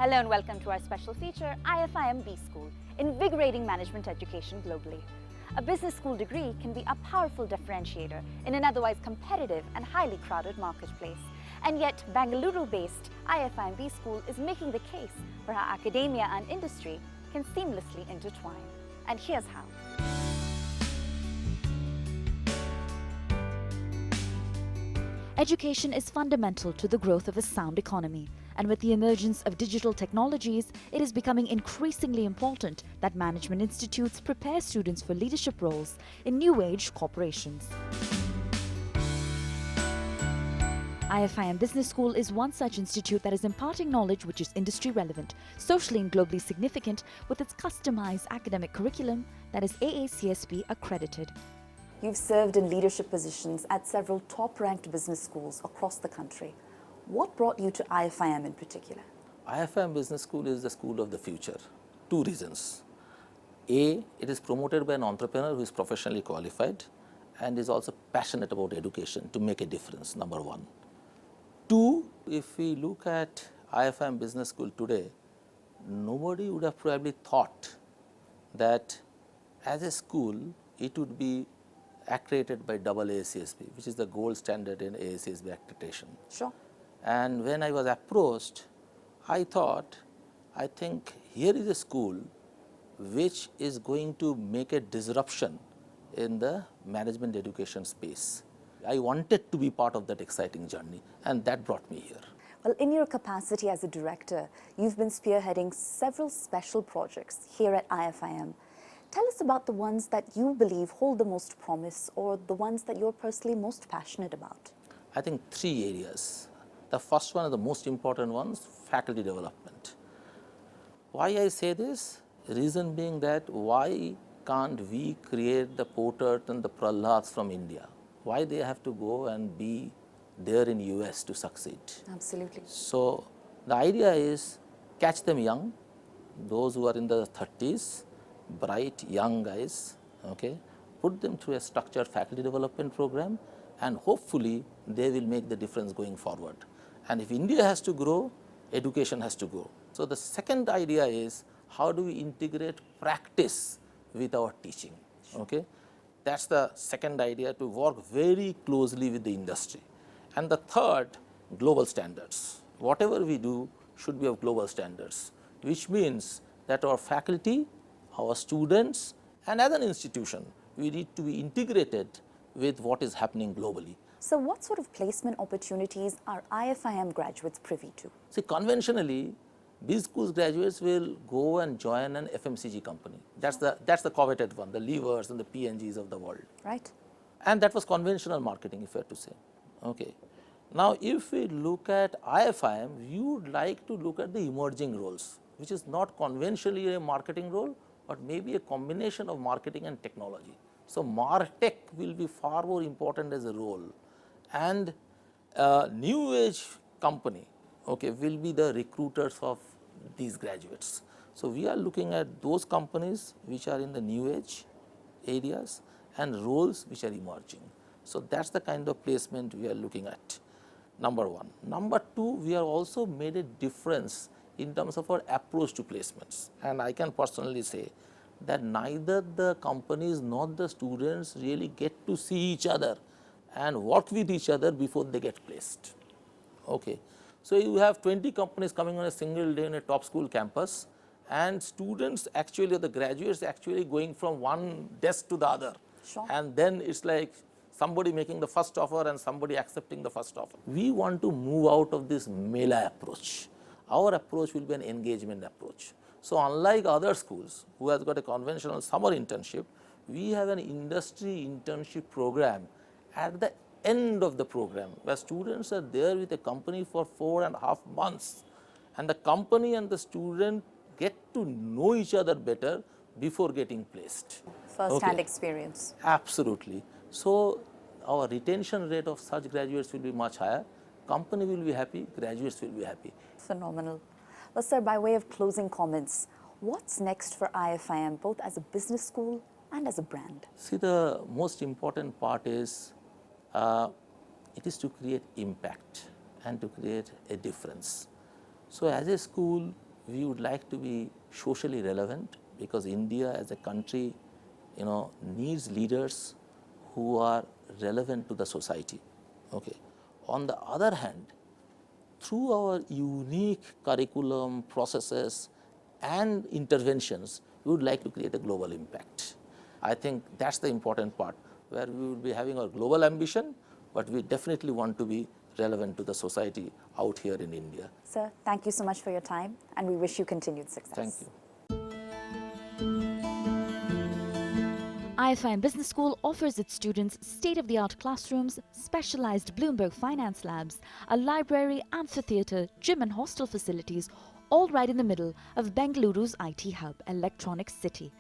Hello and welcome to our special feature, IFIM B School, Invigorating Management Education Globally. A business school degree can be a powerful differentiator in an otherwise competitive and highly crowded marketplace. And yet, Bangalore-based IFIM B School is making the case for how academia and industry can seamlessly intertwine. And here's how. Education is fundamental to the growth of a sound economy. And with the emergence of digital technologies, it is becoming increasingly important that management institutes prepare students for leadership roles in new-age corporations. IFIM Business School is one such institute that is imparting knowledge which is industry relevant, socially and globally significant, with its customized academic curriculum that is AACSB accredited. You've served in leadership positions at several top-ranked business schools across the country. What brought you to IFIM in particular? IFIM Business School is the school of the future. Two reasons. A, it is promoted by an entrepreneur who is professionally qualified and is also passionate about education to make a difference, number one. Two, if we look at IFIM Business School today, nobody would have probably thought that as a school, it would be accredited by AACSB, which is the gold standard in AACSB accreditation. Sure. And when I was approached, I thought, I think here is a school which is going to make a disruption in the management education space. I wanted to be part of that exciting journey, and that brought me here. Well, in your capacity as a director, you've been spearheading several special projects here at IFIM. Tell us about the ones that you believe hold the most promise, or the ones that you're personally most passionate about. I think three areas. The first one is the most important one, faculty development. Why I say this? Reason being that why can't we create the Potters and the Prahlads from India? Why they have to go and be there in US to succeed? Absolutely. So the idea is catch them young, those who are in the 30s, bright young guys, okay, put them through a structured faculty development program, and hopefully they will make the difference going forward. And if India has to grow, education has to grow. So the second idea is how do we integrate practice with our teaching, okay? That's the second idea, to work very closely with the industry. And the third, global standards. Whatever we do should be of global standards, which means that our faculty, our students, and as an institution, we need to be integrated with what is happening globally. So what sort of placement opportunities are IFIM graduates privy to? See, conventionally, these schools graduates will go and join an FMCG company. That's the coveted one, the levers and the P&Gs of the world. Right. And that was conventional marketing, if I have to say. Okay. Now, if we look at IFIM, you would like to look at the emerging roles, which is not conventionally a marketing role, but maybe a combination of marketing and technology. So MarTech will be far more important as a role, and a new age company, okay, will be the recruiters of these graduates. So we are looking at those companies which are in the new age areas and roles which are emerging. So that's the kind of placement we are looking at, number one. Number two, we have also made a difference in terms of our approach to placements, and I can personally say that neither the companies nor the students really get to see each other and work with each other before they get placed. Okay. So you have 20 companies coming on a single day in a top school campus, and students actually, or the graduates actually going from one desk to the other. Sure. And then it's like somebody making the first offer and somebody accepting the first offer. We want to move out of this mela approach. Our approach will be an engagement approach. So unlike other schools who has got a conventional summer internship, we have an industry internship program at the end of the program, where students are there with a company for 4.5 months, and the company and the student get to know each other better before getting placed. First-hand experience. Absolutely. So our retention rate of such graduates will be much higher. Company will be happy, graduates will be happy. Phenomenal. Well, sir, by way of closing comments, what's next for IFIM, both as a business school and as a brand? See, the most important part is it is to create impact and to create a difference. So as a school, we would like to be socially relevant, because India as a country, needs leaders who are relevant to the society. Okay. On the other hand, through our unique curriculum, processes and interventions, we would like to create a global impact. I think that's the important part, where we will be having our global ambition, but we definitely want to be relevant to the society out here in India. Sir, thank you so much for your time, and we wish you continued success. Thank you. IFIM Business School offers its students state-of-the-art classrooms, specialized Bloomberg finance labs, a library, amphitheatre, gym and hostel facilities, all right in the middle of Bengaluru's IT hub, Electronic City.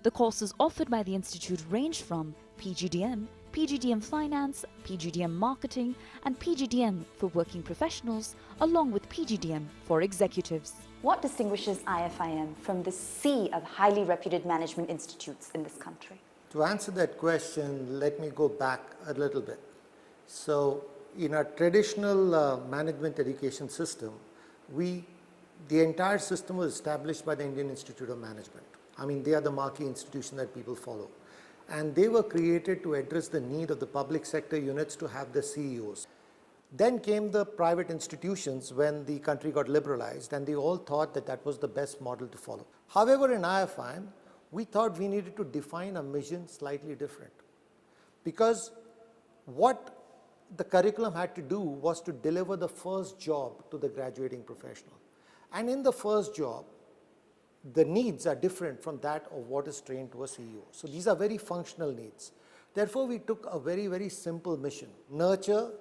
The courses offered by the institute range from PGDM, PGDM Finance, PGDM Marketing and PGDM for working professionals, along with PGDM for executives. What distinguishes IFIM from the sea of highly reputed management institutes in this country? To answer that question, let me go back a little bit. So, in our traditional management education system, the entire system was established by the Indian Institute of Management. I mean, they are the marquee institution that people follow. And they were created to address the need of the public sector units to have the CEOs. Then came the private institutions when the country got liberalized, and they all thought that that was the best model to follow. However, in IFIM, we thought we needed to define a mission slightly different, because what the curriculum had to do was to deliver the first job to the graduating professional. And in the first job, the needs are different from that of what is trained to a CEO. So these are very functional needs. Therefore, we took a very, very simple mission: nurture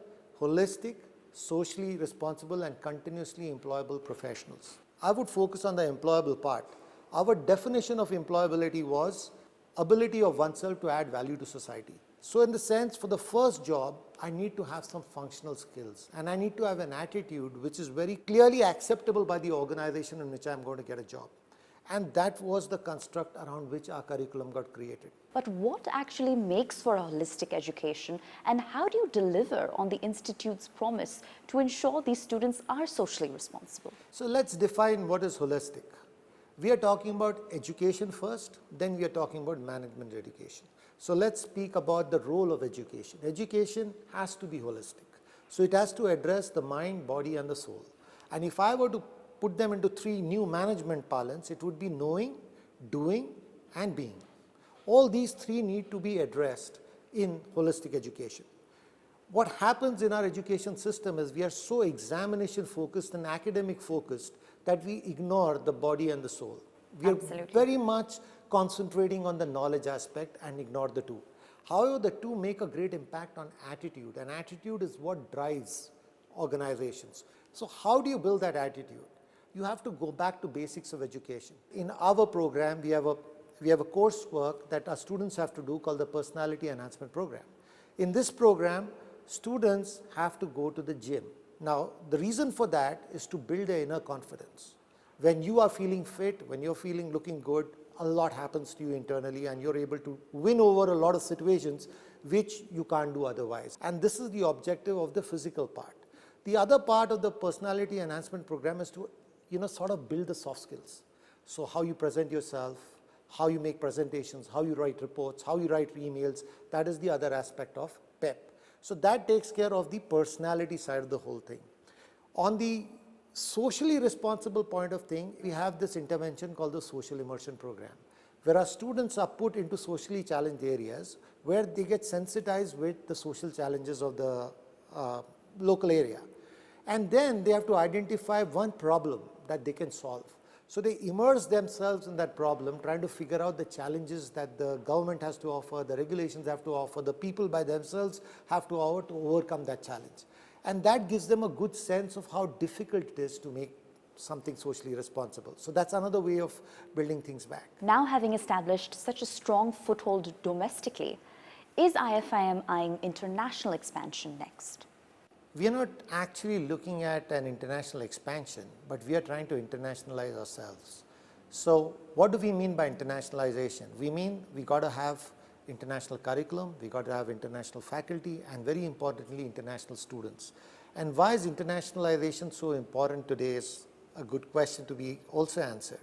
holistic, socially responsible and continuously employable professionals. I would focus on the employable part. Our definition of employability was ability of oneself to add value to society. So in the sense, for the first job, I need to have some functional skills, and I need to have an attitude which is very clearly acceptable by the organization in which I'm going to get a job. And that was the construct around which our curriculum got created. But what actually makes for a holistic education, and how do you deliver on the Institute's promise to ensure these students are socially responsible? So let's define what is holistic. We are talking about education first, then we are talking about management education. So let's speak about the role of education. Education has to be holistic. So it has to address the mind, body and the soul. And if I were to put them into three new management parlance, it would be knowing, doing and being. All these three need to be addressed in holistic education. What happens in our education system is we are so examination focused and academic focused that we ignore the body and the soul. We are very much concentrating on the knowledge aspect and ignore the two. However, the two make a great impact on attitude, and attitude is what drives organizations. So how do you build that attitude? You have to go back to basics of education. In our program, we have a coursework that our students have to do called the Personality Enhancement Program. In this program, students have to go to the gym. Now, the reason for that is to build their inner confidence. When you are feeling fit, when you're feeling looking good, a lot happens to you internally, and you're able to win over a lot of situations which you can't do otherwise. And this is the objective of the physical part. The other part of the Personality Enhancement Program is to sort of build the soft skills. So how you present yourself, how you make presentations, how you write reports, how you write emails, that is the other aspect of PEP. So that takes care of the personality side of the whole thing. On the socially responsible point of thing, we have this intervention called the Social Immersion Program, where our students are put into socially challenged areas where they get sensitized with the social challenges of the local area. And then they have to identify one problem that they can solve. So they immerse themselves in that problem, trying to figure out the challenges that the government has to offer, the regulations have to offer, the people by themselves have to offer to overcome that challenge. And that gives them a good sense of how difficult it is to make something socially responsible. So that's another way of building things back. Now, having established such a strong foothold domestically, is IFIM eyeing international expansion next? We are not actually looking at an international expansion, but we are trying to internationalize ourselves. So what do we mean by internationalization? We mean we got to have international curriculum, we got to have international faculty, and very importantly, international students. And why is internationalization so important today is a good question to be also answered.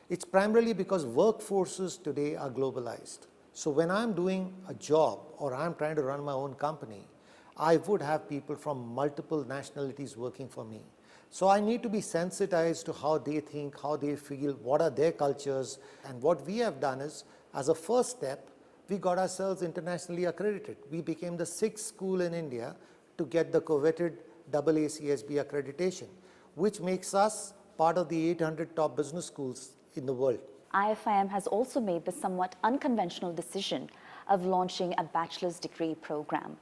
It's primarily because workforces today are globalized. So when I'm doing a job or I'm trying to run my own company, I would have people from multiple nationalities working for me. So I need to be sensitized to how they think, how they feel, what are their cultures. And what we have done is, as a first step, we got ourselves internationally accredited. We became the 6th school in India to get the coveted AACSB accreditation, which makes us part of the 800 top business schools in the world. IFIM has also made the somewhat unconventional decision of launching a bachelor's degree program.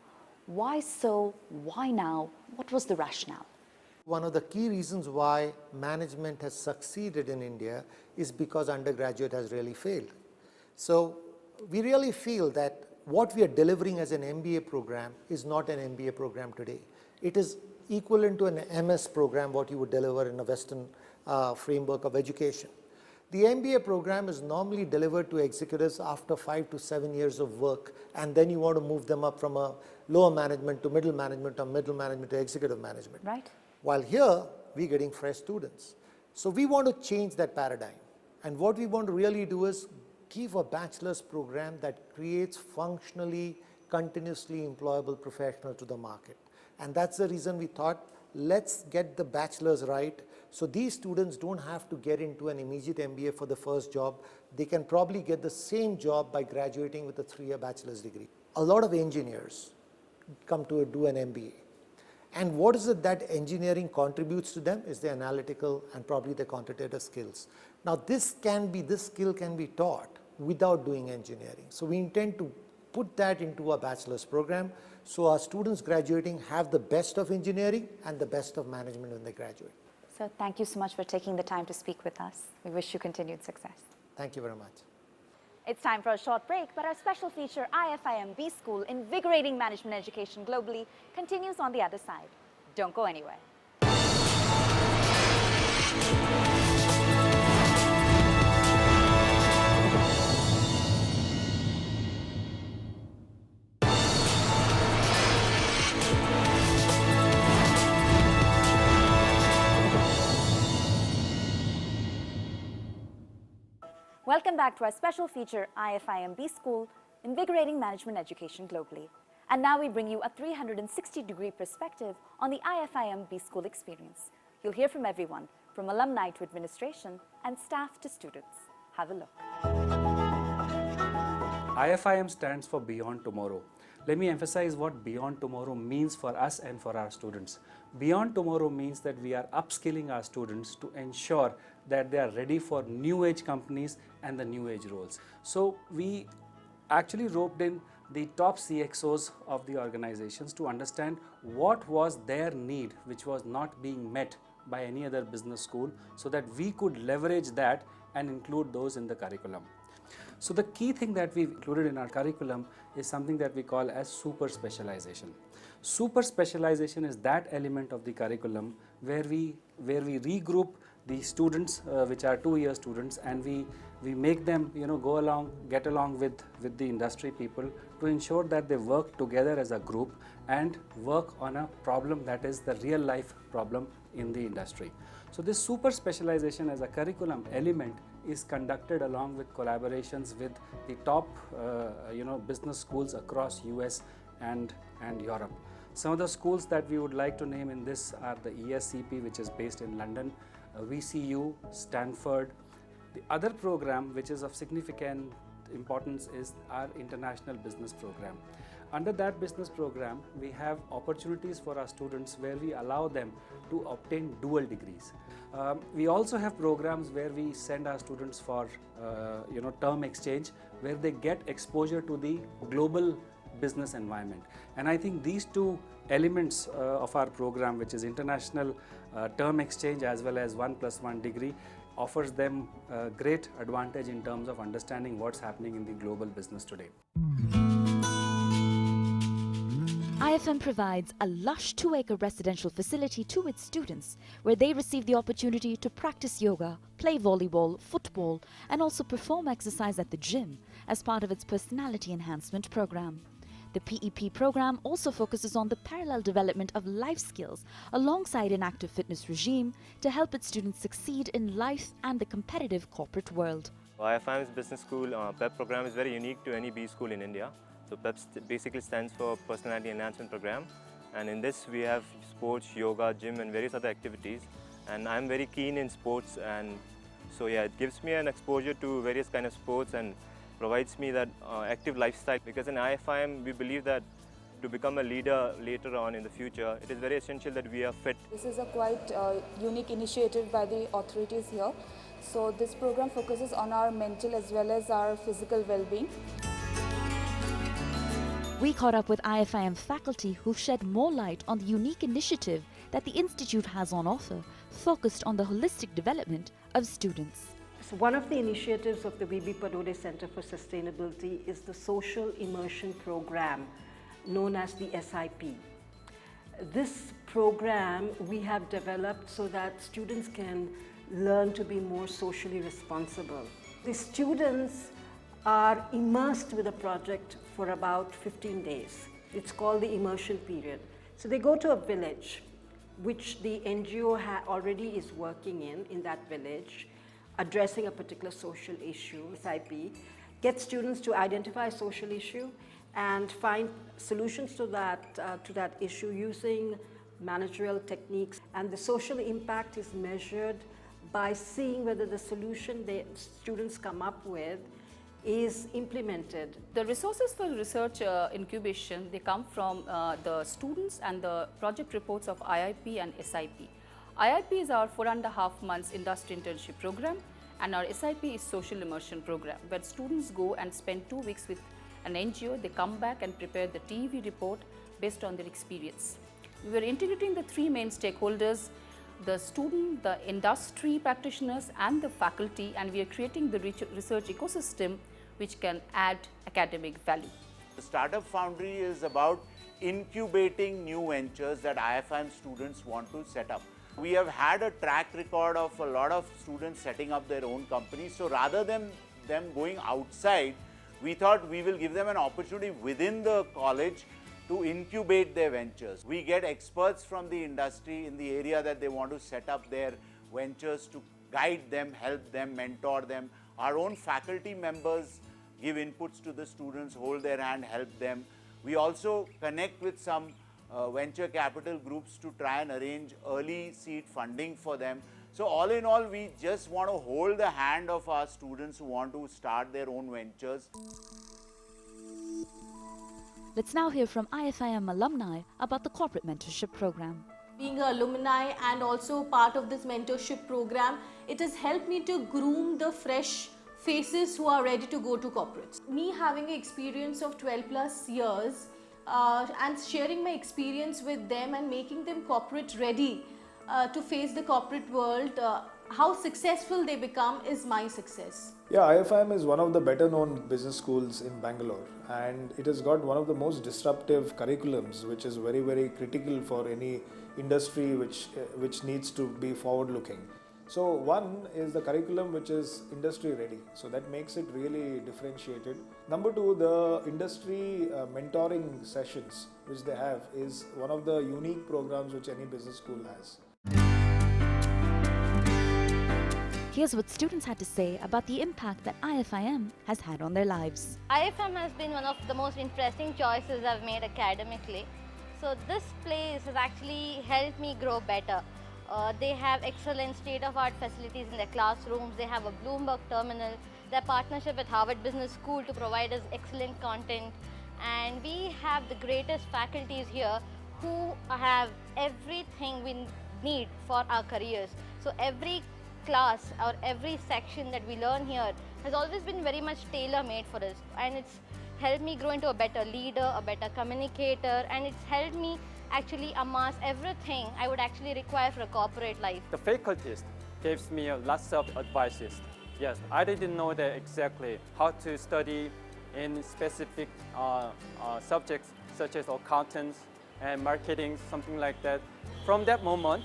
Why so? Why now? What was the rationale? One of the key reasons why management has succeeded in India is because undergraduate has really failed. So we really feel that what we are delivering as an MBA program is not an MBA program today. It is equivalent to an MS program, what you would deliver in a Western framework of education. The MBA program is normally delivered to executives after 5 to 7 years of work, and then you want to move them up from a lower management to middle management or middle management to executive management. Right. While here, we're getting fresh students. So we want to change that paradigm. And what we want to really do is give a bachelor's program that creates functionally, continuously employable professionals to the market. And that's the reason we thought, let's get the bachelor's right. So these students don't have to get into an immediate MBA for the first job. They can probably get the same job by graduating with a 3-year bachelor's degree. A lot of engineers come to do an MBA. And what is it that engineering contributes to them is the analytical and probably the quantitative skills. Now this skill can be taught without doing engineering. So we intend to put that into a bachelor's program so our students graduating have the best of engineering and the best of management when they graduate. So thank you so much for taking the time to speak with us. We wish you continued success. Thank you very much. It's time for a short break, but our special feature, IFIM B School, Invigorating Management Education Globally, continues on the other side. Don't go anywhere. Welcome back to our special feature, IFIM B School, Invigorating Management Education Globally. And now we bring you a 360-degree perspective on the IFIM B School experience. You'll hear from everyone, from alumni to administration and staff to students. Have a look. IFIM stands for Beyond Tomorrow. Let me emphasize what Beyond Tomorrow means for us and for our students. Beyond Tomorrow means that we are upskilling our students to ensure that they are ready for new age companies and the new age roles. So we actually roped in the top CXOs of the organizations to understand what was their need which was not being met by any other business school, so that we could leverage that and include those in the curriculum. So the key thing that we've included in our curriculum is something that we call as super specialization. Super specialization is that element of the curriculum where we regroup the students, which are 2-year students, and we make them get along with the industry people to ensure that they work together as a group and work on a problem that is the real life problem in the industry. So this super specialization as a curriculum element is conducted along with collaborations with the top business schools across US and Europe. Some of the schools that we would like to name in this are the ESCP, which is based in London, VCU, Stanford. The other program which is of significant importance is our international business program. Under that business program, we have opportunities for our students where we allow them to obtain dual degrees. We also have programs where we send our students for term exchange, where they get exposure to the global business environment. And I think these two elements of our program, which is international term exchange as well as 1+1 degree, offers them a great advantage in terms of understanding what's happening in the global business today. IFM provides a lush 2-acre residential facility to its students where they receive the opportunity to practice yoga, play volleyball, football, and also perform exercise at the gym as part of its personality enhancement program. The PEP program also focuses on the parallel development of life skills alongside an active fitness regime to help its students succeed in life and the competitive corporate world. IFIM's business school PEP program is very unique to any B school in India. So PEP basically stands for Personality Enhancement Program, and in this we have sports, yoga, gym and various other activities, and I'm very keen in sports, and so yeah, it gives me an exposure to various kind of sports and provides me that active lifestyle, because in IFIM we believe that to become a leader later on in the future, it is very essential that we are fit. This is a quite unique initiative by the authorities here. So this program focuses on our mental as well as our physical well-being. We caught up with IFIM faculty who shed more light on the unique initiative that the institute has on offer, focused on the holistic development of students. So one of the initiatives of the V.B. Padode Center for Sustainability is the Social Immersion Program, known as the SIP. This program we have developed so that students can learn to be more socially responsible. The students are immersed with a project for about 15 days. It's called the immersion period. So they go to a village, which the NGO already is working in that village, addressing a particular social issue. SIP gets students to identify a social issue and find solutions to that issue using managerial techniques. And the social impact is measured by seeing whether the solution the students come up with is implemented. The resources for research incubation, they come from the students and the project reports of IIP and SIP. IIP is our 4.5 months industry internship program, and our SIP is social immersion program, where students go and spend 2 weeks with an NGO. They come back and prepare the TEV report based on their experience. We were integrating the three main stakeholders: the student, the industry practitioners and the faculty, and we are creating the research ecosystem which can add academic value. The Startup Foundry is about incubating new ventures that IFIM students want to set up. We have had a track record of a lot of students setting up their own companies, so rather than them going outside, we thought we will give them an opportunity within the college to incubate their ventures. We get experts from the industry in the area that they want to set up their ventures to guide them, help them, mentor them. Our own faculty members give inputs to the students, hold their hand, help them. We also connect with some venture capital groups to try and arrange early seed funding for them. So all in all, we just want to hold the hand of our students who want to start their own ventures. Let's now hear from IFIM alumni about the corporate mentorship program. Being an alumni and also part of this mentorship program, it has helped me to groom the fresh faces who are ready to go to corporates. Me having an experience of 12 plus years and sharing my experience with them and making them corporate ready to face the corporate world, how successful they become is my success. Yeah, IFIM is one of the better known business schools in Bangalore, and it has got one of the most disruptive curriculums, which is very, very critical for any industry which needs to be forward looking. So one is the curriculum which is industry ready, so that makes it really differentiated. Number two, the industry mentoring sessions which they have is one of the unique programs which any business school has. Here's what students had to say about the impact that IFIM has had on their lives. IFM has been one of the most interesting choices I've made academically. So this place has actually helped me grow better. They have excellent state-of-art facilities in their classrooms. They have a Bloomberg terminal. Their partnership with Harvard Business School to provide us excellent content. and we have the greatest faculties here who have everything we need for our careers. So every class or every section that we learn here has always been very much tailor-made for us, and it's helped me grow into a better leader, a better communicator, and it's helped me actually amass everything I would actually require for a corporate life. The faculties gives me lots of advices. Yes, I didn't know that exactly how to study in specific subjects such as accountants and marketing, something like that. From that moment,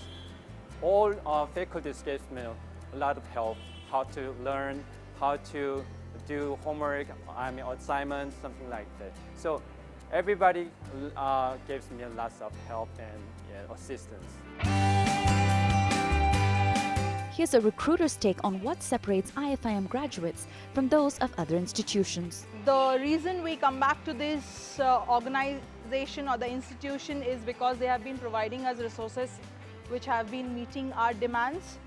all faculties gave me a lot of help, how to learn, how to do homework, assignments, something like that. So everybody gives me lots of help and assistance. Here's a recruiter's take on what separates IFIM graduates from those of other institutions. The reason we come back to this organization or the institution is because they have been providing us resources which have been meeting our demands.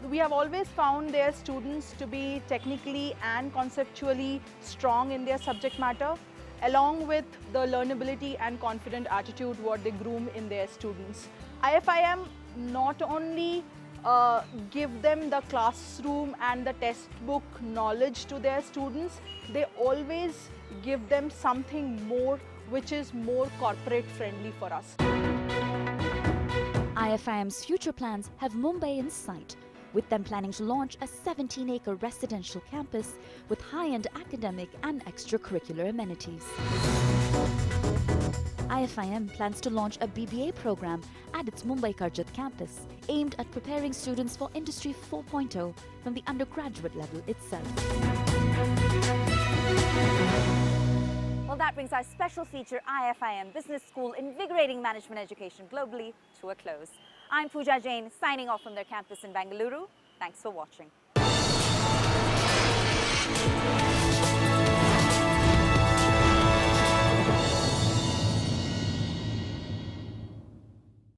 We have always found their students to be technically and conceptually strong in their subject matter, along with the learnability and confident attitude what they groom in their students. IFIM not only give them the classroom and the textbook knowledge to their students, they always give them something more which is more corporate friendly for us. IFIM's future plans have Mumbai in sight, with them planning to launch a 17-acre residential campus with high-end academic and extracurricular amenities. IFIM plans to launch a BBA program at its Mumbai Karjat campus, aimed at preparing students for Industry 4.0 from the undergraduate level itself. Well, that brings our special feature IFIM Business School Invigorating Management Education globally to a close. I'm Pooja Jain, signing off from their campus in Bengaluru. Thanks for watching.